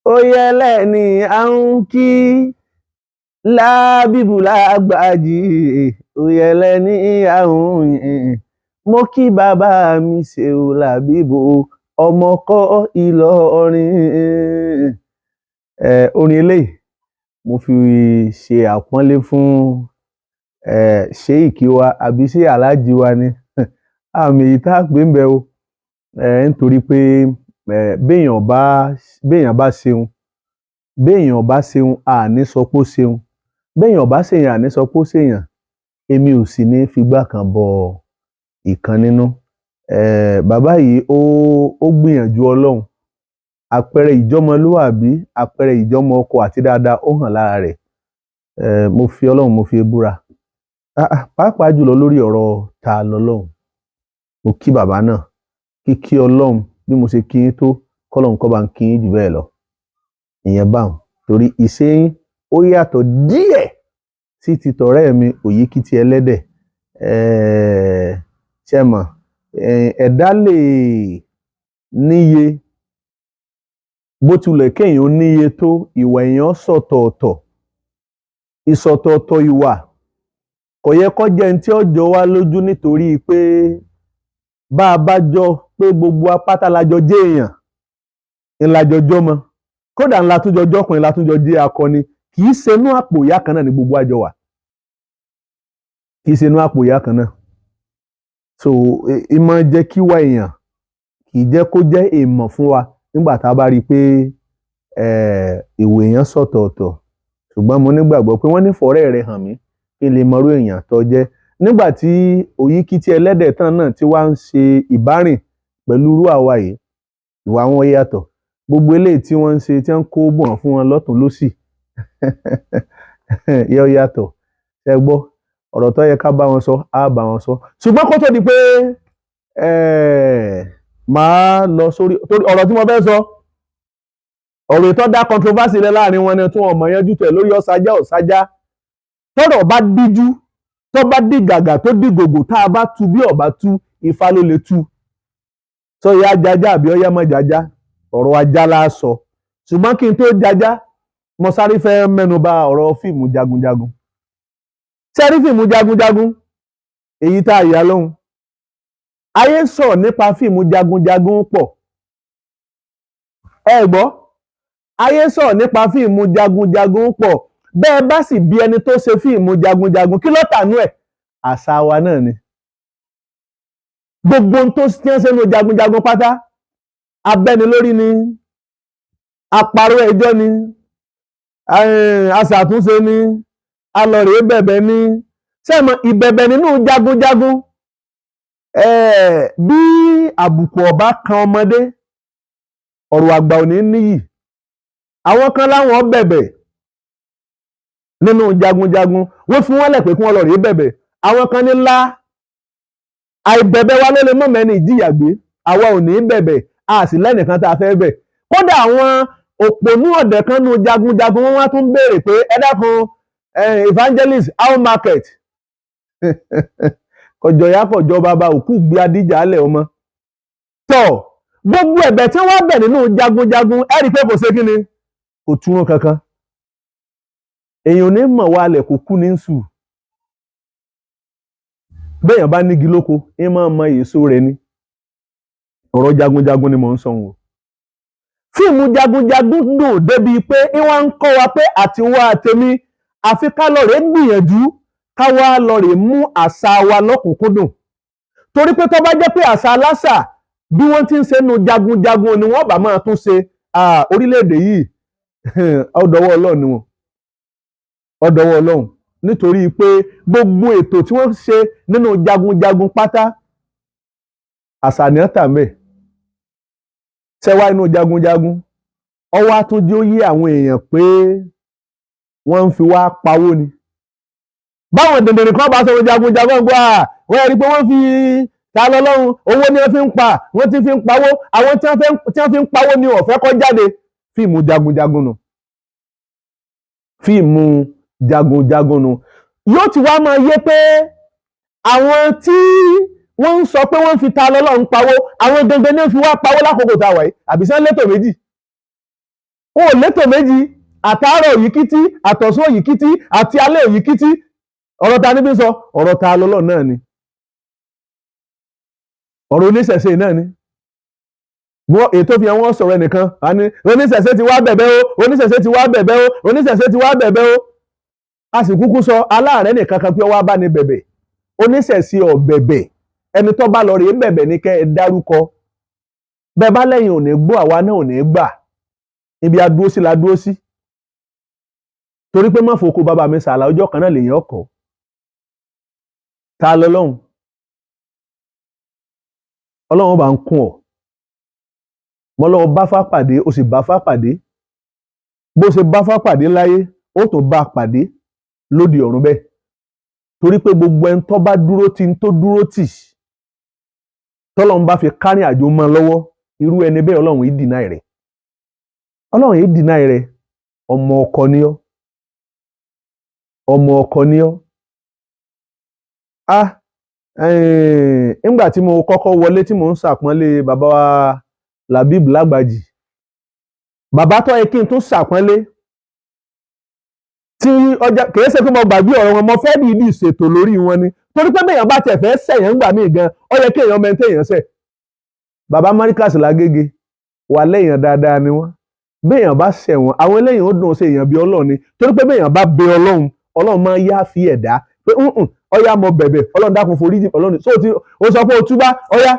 ó yẹlẹ̀ ní à ń kí lábìbù lágbàjì, ó yẹlẹ̀ ní à ń yìn. Mo kí bàbá mi Ṣeun Làbíbù ọmọ kọ́ Ìlọrin. Orin eléyìí mo fi ṣe àpọ́nlé fún ṣéìkì wa àbí ṣé aláàjì wa ni àmì èyí tá a pè ń bẹ o, nítorí pé béèyàn bá ṣeun àní sọ pé ó ṣeun, béèyàn bá ṣèyàn àní sọ pé ó ṣèyàn. Èmi ò sì ní figbá kan bọ ìkan nínú. Bàbá yìí ó gbìyànjú Ọlọ́run, àpẹẹrẹ ìjọmọlúwàbí, àpẹẹrẹ ìjọmọ ọkọ àti dáadáa ó hàn lára rẹ̀. Mo fi Ọlọ́run mo fi búra, pàápàá jùlọ lórí ọ̀rọ̀ ta lọ́lọ́run. Mo kí bàbá náà, kíkí Ọlọ́run bí mo ṣe kí yín tó, kọ́lọ́run kó bá ń kí yín jù bẹ́ẹ̀ lọ. Ìyẹn báwọn, torí ìṣe yín ó yàtọ̀ díẹ̀ sí ti tọ̀rẹ́ mi Òyíkìtì ẹlẹ́dẹ̀. Ṣé mọ̀, ẹ̀dá lè níye, bó tilẹ̀ kéèyàn níye tó, ìwà èèyàn sọ̀tọ̀ọ̀tọ̀. Ìsọ̀tọ̀ọ̀tọ̀ ìwà kò yẹ kó jẹ́ ní tí ó jọ wá lójú, nítorí pé bá a bá jọ pé gbogbo apáta lájọ jẹ́ èèyàn, ńlájọ jọmọ, kódà ńlá tún jọ jọkùnrin, ńlá tún jọ jẹ́ akọni, kì í ṣe inú àpò ìyá kan náà ni gbogbo àjọ wà, kì í ṣe inú àpò ìyá kan náà. So ìmọ̀ jẹ́ kí wá èèyàn, kì í jẹ́ kó jẹ́ èèmọ̀ fún wa nígbà tá a bá rí i pé ìwà èèyàn sọ̀tọ̀ọ̀tọ̀. Ṣùgbọ́n mo nígbàgbọ́ pé wọ́n ní fọ̀rẹ́ rẹ̀ hàn mí kí n lè mọrú èèyàn tó jẹ́. Nígbà tí Òyíkìtì ẹlẹ́dẹ̀ tán náà tí wá ń ṣe ìbárìn pẹ̀lú irú àwa yìí, ìwà wọn yàtọ̀. Gbogbo eléyìí tí wọ́n ń ṣe, tí wọ́n kó bọ̀n fún wọn lọ́tùn lósì yóò yàtọ̀. Ṣé gbọ́, ọ̀rọ̀ tó yẹ ká bá wọn sọ á bá wọn sọ. Ṣùgbọ́n kó tó di pé màá lọ sórí, torí ọ̀rọ̀ tí mo fẹ́ sọ, ọ̀rọ̀ tó dá controversy lẹ láàrin wọn ni tí wọn mọ̀ yanjú tẹ̀ lórí ọ̀sájá ọ̀sájá. Tọ́rọ̀ bá díjú, tó bá dí gàgà tó dí gògò, tá a bá tu bí ọ̀bá tú, Ifá ló lè tú. Sọ ìyá jajá àbí ọyá mọ́ jajá, ọ̀rọ̀ ajá la sọ. Ṣùgbọ́n kí n tó jajá, mo sáré fẹ́ mẹ́nu bà ọ̀rọ̀ fíìmù Jagunjagun. Ṣé rí fíìmù Jagunjagun èyí tá a yà lóhùn? Ayé sọ̀rọ̀ nípa fíìmù Jagunjagun pọ̀. Ẹ gbọ́, ayé sọ̀rọ̀ nípa fíìmù Jagunjagun pọ̀. Bẹ́ẹ̀ bá sì bí ẹni tó ṣe fíìmù Jagunjagun, kí ló tànú ẹ̀? Àṣà wa náà ni. Gbogbo ohun tó ti ń ṣe nínú Jagunjagun pátá, abẹ́nilórí ni, àparò ẹjọ́ ni, aṣàtúnṣe ni, alọ̀rẹ̀ bẹ̀bẹ̀ ni. Ṣé mọ̀, ìbẹ̀bẹ̀ nínú Jagunjagun, bí àbùkù ọba kan ọmọdé, ọ̀rọ̀ àgbà ò ní níyì. Àwọn kan láwọn bẹ̀bẹ̀ nínú Jagunjagun, wọ́n fi wọ́n lẹ̀ pé kí wọ́n lọ rèé bẹ̀bẹ̀. Àwọn kan ní ńlá, àìbẹ̀bẹ̀ wa ló lè mọ̀ mẹ́ni ìjìyà gbé. Àwa ò ní bẹ̀bẹ̀, a sì lẹ́nìkan tá a fẹ́ bẹ̀. Kódà àwọn òpònú ọ̀dẹ̀ kan nínú Jagunjagun, wọ́n wá tún béèrè pé ẹ dákun, evangelist, how market? Kọjọ ya kọjọ bàbá òkú gbé adíjà alẹ̀ ọmọ. Tọ́ gbogbo ẹ̀bẹ̀ tí wọ́n bẹ̀ nínú Jagunjagun, ẹ rí i pé kò ṣe kí ni? Kò tú wọn kankan. Èèyàn ò ní mọ̀ wá alẹ̀ kò kú ní sùn. Béèyàn bá nígi lóko, ń máa mọ èso rẹ̀ ni. Ọ̀rọ̀ Jagunjagun ni mò ń sọ wọn. Fíìmù Jagunjagun dùn débi pé wọ́n ń kọ́ wa pé àtiwá àtẹ̀mí, àfi ká lọ rèé gbìyànjú, ká wá lọ rèé mú àṣà wa lọ́kùnkúndùn. Torí pé tó bá jẹ́ pé àṣà aláṣà bí wọ́n ti ń ṣe nínú Jagunjagun ni wọ́n bá máa tún ṣe, orílẹ̀-èdè yìí ọ̀dọ̀wọ́ Ọlọ́run ni wọn. Ọ̀dọ̀wọ́ Ọlọ́run, nítorí pé gbogbo ètò tí wọ́n ṣe nínú Jagunjagun pátá, àṣà ni wọ́n tà mẹ́. Ṣẹ́wá inú Jagunjagun, ọwọ́ àtúnjú yí àwọn èèyàn pé wọ́n ń fi wá pawó ni. Báwọn dèdèrè kan bá sọ̀rọ̀ Jagunjagun gbọ́, wọ́n rí pé wọ́n fi ta lọ́lọ́run, owó ni wọ́n fi ń pa, wọ́n ti fi ń pawó, àwọn tí wọ́n fi ń pawó ni ó fẹ́ kó jáde. Fíìmù Jagunjagun nù. Fíìmù Jagunjagun nù. Yóò ti wá máa yé pé àwọn tí wọ́n ń sọ pé wọ́n fi ta lọ́lọ́run pawó, àwọn gangan ní fi wá pawó lákòókò tá a wà yìí, àbí sẹ́ létò méjì. ó létò méjì, àtàárọ̀ òyìkítí, àtọ̀sán òyìkítí, àti alẹ́ òyìkítí. Ọ̀rọ̀ ta níbi sọ, ọ̀rọ̀ ta lọ́lọ́ náà ni, ọ̀rọ̀ oníṣẹ̀ṣe náà ni. Ètò fi àwọn sọ̀rọ̀ ẹnìkan, àní oníṣẹ̀ṣe ti wá bẹ̀bẹ̀ o, oníṣẹ̀ṣe ti wá bẹ̀bẹ̀ o, oníṣẹ̀ṣe ti wá bẹ̀bẹ̀ o. A sì kúkú sọ aláàárẹ̀ nìkan kan pé ó wá bá ní bẹ̀bẹ̀. Oníṣẹ̀ṣe ò bẹ̀bẹ̀, ẹni tó bá lọ rèé bẹ̀bẹ̀ ní kẹ́ ẹ dárúkọ. Bẹ́ẹ̀ bá lẹ́yìn ò ní gbọ́, àwa náà ò ní gbà. Ibi adúró sí la dúró sí. Torí pé má fòkó bàbá mi sàlà, ọjọ́ kan náà lèyàn ọkọ̀. Ta lọ́lọ́run? Ọlọ́run bá ń kún ọ. Mo lọ́wọ́ bá fá pàdé, ó sì bá fá pàdé. Bó ṣe bá fá pàdé láyé, ó tún bá pàdé lóde ọ̀run bẹ́ẹ̀. Torí pé gbogbo ẹni tó bá dúró tì ń tó dúró tì, tọ́lọ́run bá fi kárìn àjò mọ́ lọ́wọ́, irú ẹni bẹ́ẹ̀ Ọlọ́run yìí dìnáì rẹ̀. Ọlọ́run yìí dìnáì rẹ̀. Ọmọ ọkọ ni ọ́. Ọmọ ọkọ ni ọ́. Nígbà tí mo kọ́kọ́ wọlé tí mò ń ṣàpọ́nlé bàbá wa Labib Lágbàjì, bàbá tó yẹ kí n tún ṣàpọ́nlé, tí ọjà kìí ṣe pé mo gbàgbé ọ̀rọ̀ wọn, mo fẹ́ dìídì ṣètò lórí wọn ni. Torí pé béèyàn bá tẹ̀ fẹ́ ṣẹ̀yàn ń gbà mí gan, ó yẹ kí èèyàn mẹ́ntẹ́ èèyàn ṣẹ̀. Bàbá Marikasi Lágége wà lẹ́yìn dáadáa ni wọ́n. Béèyàn bá ṣẹ̀ wọ́n, àwọn eléyìn ó dùn ṣe èèyàn bí Ọlọ́run ni. Torí pé béèyàn bá bẹ Ọlọ́run, Ọlọ́run máa yá fi ẹ̀dá pé ọyá mo bẹ̀bẹ̀, Ọlọ́run dákun foríjì, Ọlọ́run ó sọ pé o túbá, ọyá.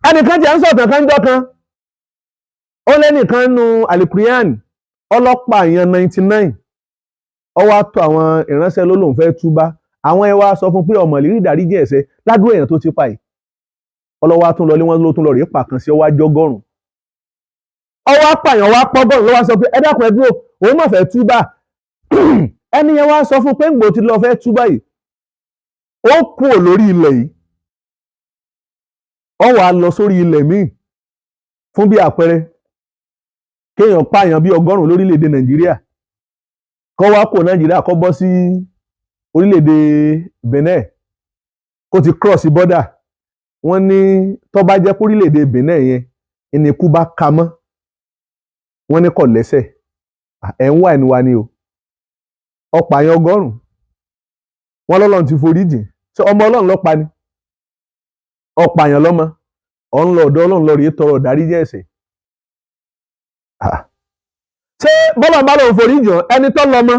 Ẹnìkan jẹ́ ń sọ̀tàn kan jọ́ kan, ó lẹ́nìkan nu Alikurian ọlọ́pàá èèyàn 99, ó wá tó àwọn ìránṣẹ́ ló lòun fẹ́ túbá. Àwọn ẹ wá sọ fún pé ọmọ ìlérí ìdáríjì ẹ̀ṣẹ̀ ládùúgbò èèyàn tó ti pa yìí. Ọlọ́wà tún lọ lé wọn ló tún lọ rèé pàkan sí ọwá jọgọ́rùn. Ọwọ́ apààyàn wá pọ́gọ́rùn ló wá sọ pé ẹ dákun ẹ dúró, òun má fẹ́ túbá. Ẹni yẹn wá sọ fún pé ńgbò tí lọ fẹ́ túbá yìí, ó kú lórí ilẹ̀ yìí, ó wá lọ sórí ilẹ̀ míì. Fún bí àpẹẹrẹ, kéèyàn pààyàn bí 100 lórílẹ̀‐èdè Nàìjíríà, kó wá kó Nàìjíríà kó bọ́ sí orílẹ̀‐èdè Benin, kó ti cross border. Wọ́n ní tó bá jẹ́ pé orílẹ̀‐èdè Benin yẹn ẹni ikú bá ka mọ́, wọ́n ní kò lẹ́sẹ̀. Ẹ̀ ń wà ẹnu wa ni o. Ọ̀pààyàn 100, wọ́n lọ́lọ́run ti forí jìn. Ṣé ọmọ Ọlọ́run ló pa ni? Ọ̀pààyàn lọ́mọ, ọ̀n lọ ọ̀dọ̀ Ọlọ́run lọ rèé tọrọ ìdáríjì ẹ̀ṣẹ̀. Ṣé bọ́lá bá lòun forí jìn ẹni tó lọ́mọ,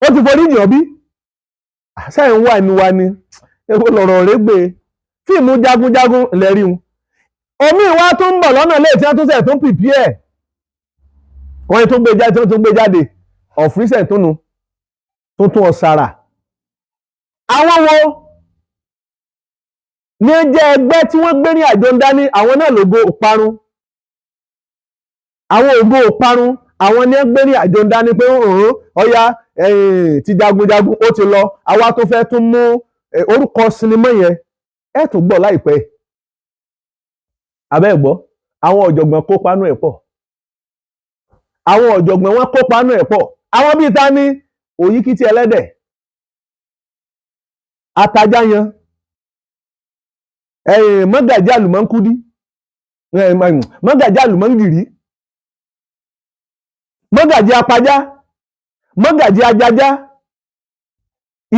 ó ti forí jìn bí? Ṣé ẹ̀ ń wà ẹnu wa ni? Èwo lọ̀rọ̀ rẹ̀ gbé? Fíìmù jagunjagun lẹ́rí wọn. Omi ìwà tó ń bọ̀ lọ́nà lè tí wọ́n tún sẹ̀ tó ń pìpì ẹ̀. Wọ́n yẹn tó gbé jáde ọ̀fíìsẹ̀ tó nu tuntun ọ̀sàrà. Àwọn wo ní jẹ́ ẹgbẹ́ tí wọ́n gbé ní àjọ ń dání, àwọn náà lògo òparun. Àwọn ògo òparun, àwọn ní gbé ní àjọ ń dání pé ọya ti jagunjagun ó ti lọ, àwa tó fẹ́ tún mú orúkọ sinimá yẹn ẹ̀ tún gbọ́ láìpẹ́. Abẹ́ gbọ́, àwọn ọ̀jọ̀gbọ́n kópa nú ẹ̀ pọ̀. Àwọn ọ̀jọ̀gbọ́n wọn kópa nú ẹ̀ pọ̀. Àwọn bíi ta ní Òyìkítí ẹlẹ́dẹ̀, Atajáyan, Mọ́gàjí Àlùmọ́ńkúdí, Mọ́gàjí Àlùmọ́ńgìrí, Mọ́gàjí Apajá, Mọ́gàjí Ajajá,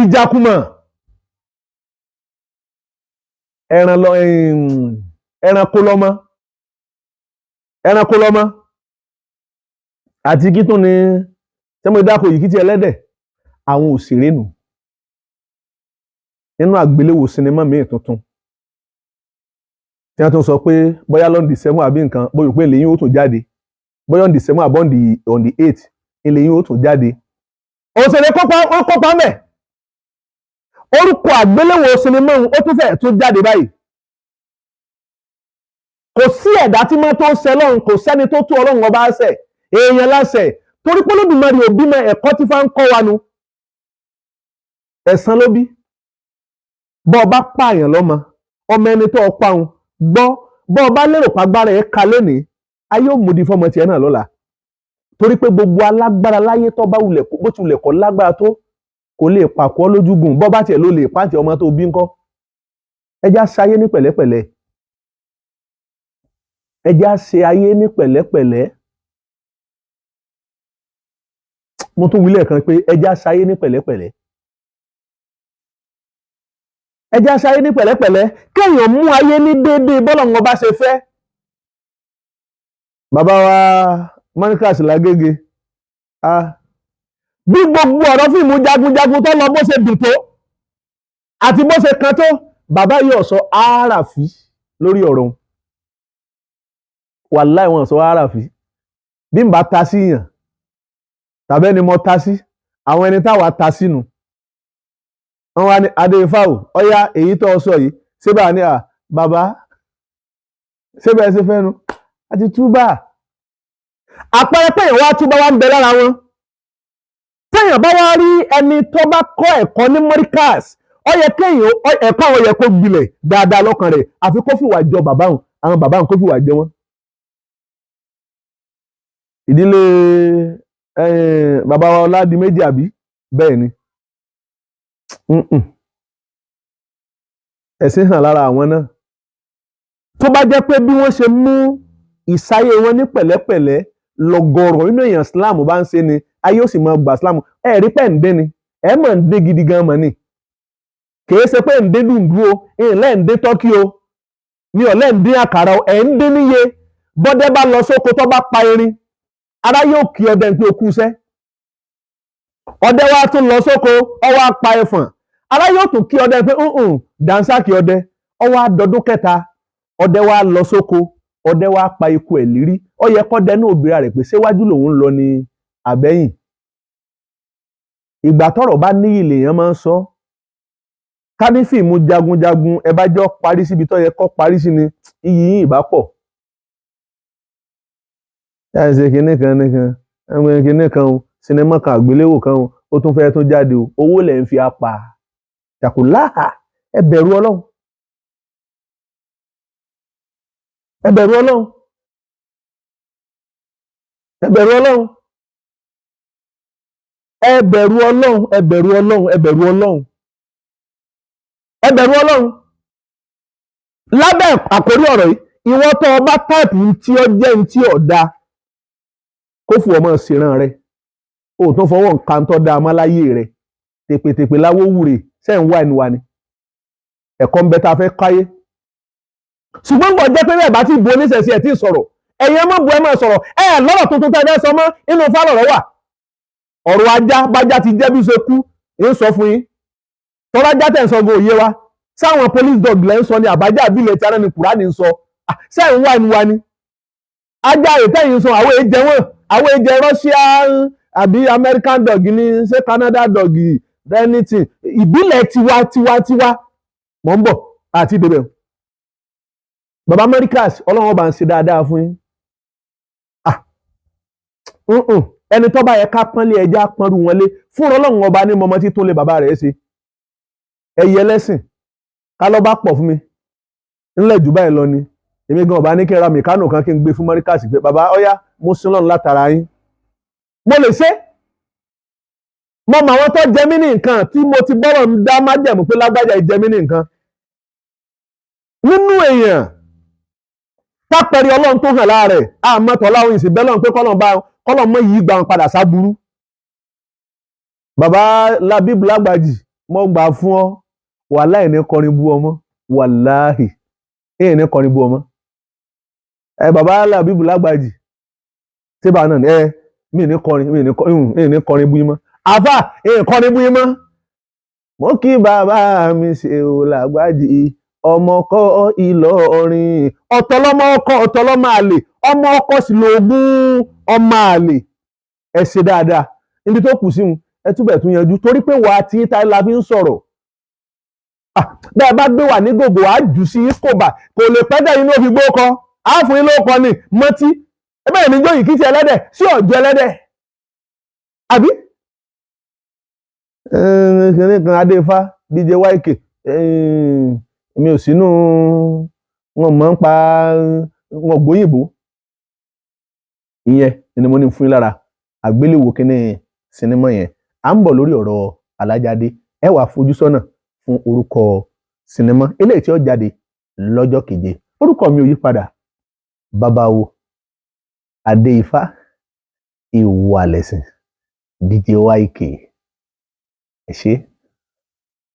Ìjàkùmọ̀, ẹranko lọ́mọ àti kí tún ni sẹ́mo dákò Òyìkítí ẹlẹ́dẹ̀. Àwọn òṣèré nù nínú àgbéléwò sinimá míì tuntun tí wọ́n tún sọ pé bóyá lọ́ndì 7 àbí nǹkan, bóyá pé lẹ́yìn ó tún jáde, bóyá on the 7 àbí on the 8 lẹ́yìn ó tún jáde. Òṣèré kópa mẹ́. Orúkọ àgbéléwò sinimá ó tún fẹ́ tún jáde báyìí. Kò sí ẹ̀dá tí máa tó ṣẹ lọ́run, kò sẹ́ni tó tó Ọlọ́run ọba ṣẹ̀, èèyàn láṣẹ. Torí pé Olódùmarè òbí mọ ẹ̀kọ́ tí fá ń kọ́ wa nu. Ẹ̀san ló bí. Bọ́ ọba pààyàn lọ́mọ, ọmọ ẹni tó ọpa òun gbọ́, bọ́ ọba lérò pàgbára ẹ̀ ka lónìí, ayé òmùdí fọmọ tiẹ̀ náà lọ́la. Torí pé gbogbo alágbára láyé tó bá bó ti wulẹ̀ kọ́ lágbára tó, kò lè pàkọ́ lójúgùn. Bọ́ bá tiẹ̀ ló lè pàǹtì ọmọ tó bí ńkọ́. Ẹjá ṣe ayé ní pẹ̀lẹ́pẹ̀lẹ́. Ẹjá ṣe ayé ní pẹ̀lẹ́pẹ̀lẹ́. mo tún wí lẹ́ẹ̀kan pé ẹja ṣayé ní pẹ̀lẹ́pẹ̀lẹ́ ẹja ṣayé ní pẹ̀lẹ́pẹ̀lẹ́ kéèyàn mú ayé ní déédéé bọ́lọ́run bá ṣe fẹ́. bàbá wa Marcus Lágége bí gbogbo ọ̀rọ̀ fíìmù jagunjagun tó lọ bó ṣe dùn tó àti bó ṣe kan tó bàbá yóò sọ àràfí lórí ọ̀rọ̀ òun. Wàláì wọn sọ àràfí bí n bá ta sí yàn tàbí ẹni mo ta sí àwọn ẹni táwa ta sínú wọn wá ní adéfáwò ọyá èyí tó sọ yìí ṣébà ní bàbá ṣébà ẹ ṣe fẹ́nu àti túbà àpẹẹrẹ pé èèyàn wá túbà wá ń bẹ lára wọn. téèyàn bá wá rí ẹni tó bá kọ́ ẹ̀kọ́ ní Markaz ó yẹ kéèyàn ẹ̀kọ́ àwọn yẹ kó gbilẹ̀ dáadáa lọ́kàn rẹ̀ àfi kó fìwà jọ bàbá wọn àwọn bàbá wọn kó fìwà jẹ wọn. ìdílé bàbá wa Ọládìméjì àbí bẹ́ẹ̀ ni ẹ̀sìn hàn lára àwọn náà. tó bá jẹ́ pé bí wọ́n ṣe mú ìsáyé wọn ní pẹ̀lẹ́pẹ̀lẹ́ lọ́gọ́rọ̀ nínú èèyàn Islam bá ń ṣe ni ayé ó sì máa gbà Islam rí pẹ́ ń dé ni ẹ̀ mọ̀ ń dé gidi gan mọ̀ ni kìí ṣe pé ń dé dùndú o ìlẹ̀ ń dé tọ́kì o mi ò lẹ́ ń dín àkàrà o ẹ̀ ń dé níye bọ́dẹ́ bá lọ sóko tó bá pa erin ara yóò kí ọdẹ pé o kú iṣẹ́ ọdẹ wa tún lọ sóko ọwọ́ apá ẹfọ̀n ara yóò tún kí ọdẹ pé dànsákì ọdẹ ọwọ́ àdọdún kẹta ọdẹ wa lọ sóko ọdẹ wa pa ikú ẹ̀ lírí ó yẹ kọ́dẹ náà obìnrin rẹ̀ pé ṣéwájú lòun lọ ní àbẹ́yìn. ìgbà tọ́rọ̀ bá níyì lèèyàn máa ń sọ ká ní fíìmù jagunjagun ẹ bá jọ parí síbi tó yẹ kó parí sí ni iyì yín ìbá pọ̀. yáà ṣe kinní kan nìkan ẹgbẹ́ kinní kan o sinimá kan àgbéléwò kan o ó tún fẹ́ tó jáde o owó lẹ̀ ń fi apá ṣàkóláhà ẹ bẹ̀rù Ọlọ́run ẹ bẹ̀rù Ọlọ́run ẹ bẹ̀rù Ọlọ́run ẹ bẹ̀rù Ọlọ́run ẹ bẹ̀rù Ọlọ́run ẹ bẹ̀rù Ọlọ́run ẹ bẹ̀rù Ọlọ́run. lábẹ́ àkórí ọ̀rọ̀ yìí ìwọ tó o bá táìpù tí ó jẹ́ ní tí ò dáa kó fún ọmọ ṣèràn rẹ o tó fọwọ́ nǹkan tó dáa máláyé rẹ tèpètèpè láwó wúre sẹ́yìn wá ẹnu wa ni ẹ̀kọ́ ń bẹ tá a fẹ́ káyé. ṣùgbọ́n gbọ́ jẹ́ pé bẹ́ẹ̀ bá ti bu oníṣẹ̀ṣẹ̀ ẹ̀ tí ì sọ̀rọ̀ ẹ̀yin ọmọ bu ẹ máa sọ̀rọ̀ lọ́rọ̀ tuntun tẹ́ ẹ fẹ́ sọ mọ́ inú fálọ̀rọ̀ wà. ọ̀rọ̀ ajá bájá ti jẹ́ bí ṣe kú ń sọ fún yín tọ́lá já tẹ̀ ń sọ go òye wa sáwọn police dog lẹ́ ń sọ ni àbájá àbílẹ̀ tí ara ni Kùránì ń sọ sẹ́yìn wá ẹnu wa ni. ajá ètẹ́yìn sọ àwọn èjẹ wọn àwọn èjẹ Russian àbí American dog ni ṣé Canada dog anything ìbílẹ̀ tiwa mọ̀ ń bọ̀ àti ìdèbẹ̀. bàbá Markaz ọlọ́run ọba ń ṣe dáadáa fún yín. ẹni tó bá yẹ ká pọ́nlé ẹja pọ́nrú wọn lé fún ọlọ́run ọba ní mọ́mọ́ tí tó lé bàbá rẹ̀ ṣe. ẹyẹ lẹ́sìn ká lọ́ bá pọ̀ fún mi ńlẹ̀ jù báyìí lọ ni èmi gan ọba ní kí n ra mìkánò kan kí n gbé fún Markaz pé bàbá ọyá mo sin lọ́run látara yín mo lè ṣe. mo mọ àwọn tó jẹ mí ní nǹkan tí mo ti bọ́rọ̀ ń dá májẹ̀mú pé lágbájá ìjẹ mí ní nǹkan nínú èèyàn pápẹ́rẹ́ ọlọ́run tó hàn láàrẹ̀ àmọ́tọ̀ láwọn ìsìn bẹ́ẹ̀ lọ́run pé kọ́lọ̀ mọ́ yìí gbà wọn padà sábúrú. bàbá Labib Lágbàjì mo gbà fún ọ wàláhì ní kọrin bú ọmọ wàláhì ní kọrin bú ọmọ. bàbá Labib Lágbàjì síbà náà mi ní kọrin bú yín mọ́ àfà kọrin bú yín mọ́. mo kí bàbá mi ṣe ò Lágbàjì ọmọ ọkọ Ìlọrin ọ̀tọ̀lọ́mọ ọkọ ọ̀tọ̀lọ́mọ àlè ọmọ ọkọ sì lóògùn ọmọ àlè ẹ ṣe dáadáa níbi tó kù sí un ẹ túbẹ̀ tún yanjú torí pé wàá tí táyé la fi ń sọ̀rọ̀ bẹ́ẹ̀ bá gbé wà ní gògò á jù sí kòbà kò lè pẹ́ dẹ̀ inú òfin gbókọ á fún yín lóko ni mọ́tí ẹ bẹ́ẹ̀ ní jóyìn kí ti ẹlẹ́dẹ̀ sí ọ̀jọ́ ẹlẹ́dẹ̀ àbí. kìnìún kan Adéfá DJ YK mi ò sínú wọn mọ̀ ń pa wọn gbóyìnbó ìyẹn ni mo ní fún yín lára àgbéléwò kíní sinimá yẹn à ń bọ̀ lórí ọ̀rọ̀ Alájádé ẹ wàá fojú sọ́nà fún orúkọ sinimá eléyìí tí ó jáde lọ́jọ́ keje orúkọ mi ò yí padà Babawo Adéifá Ìwàlẹ̀sìn DJ YK ẹ ṣé.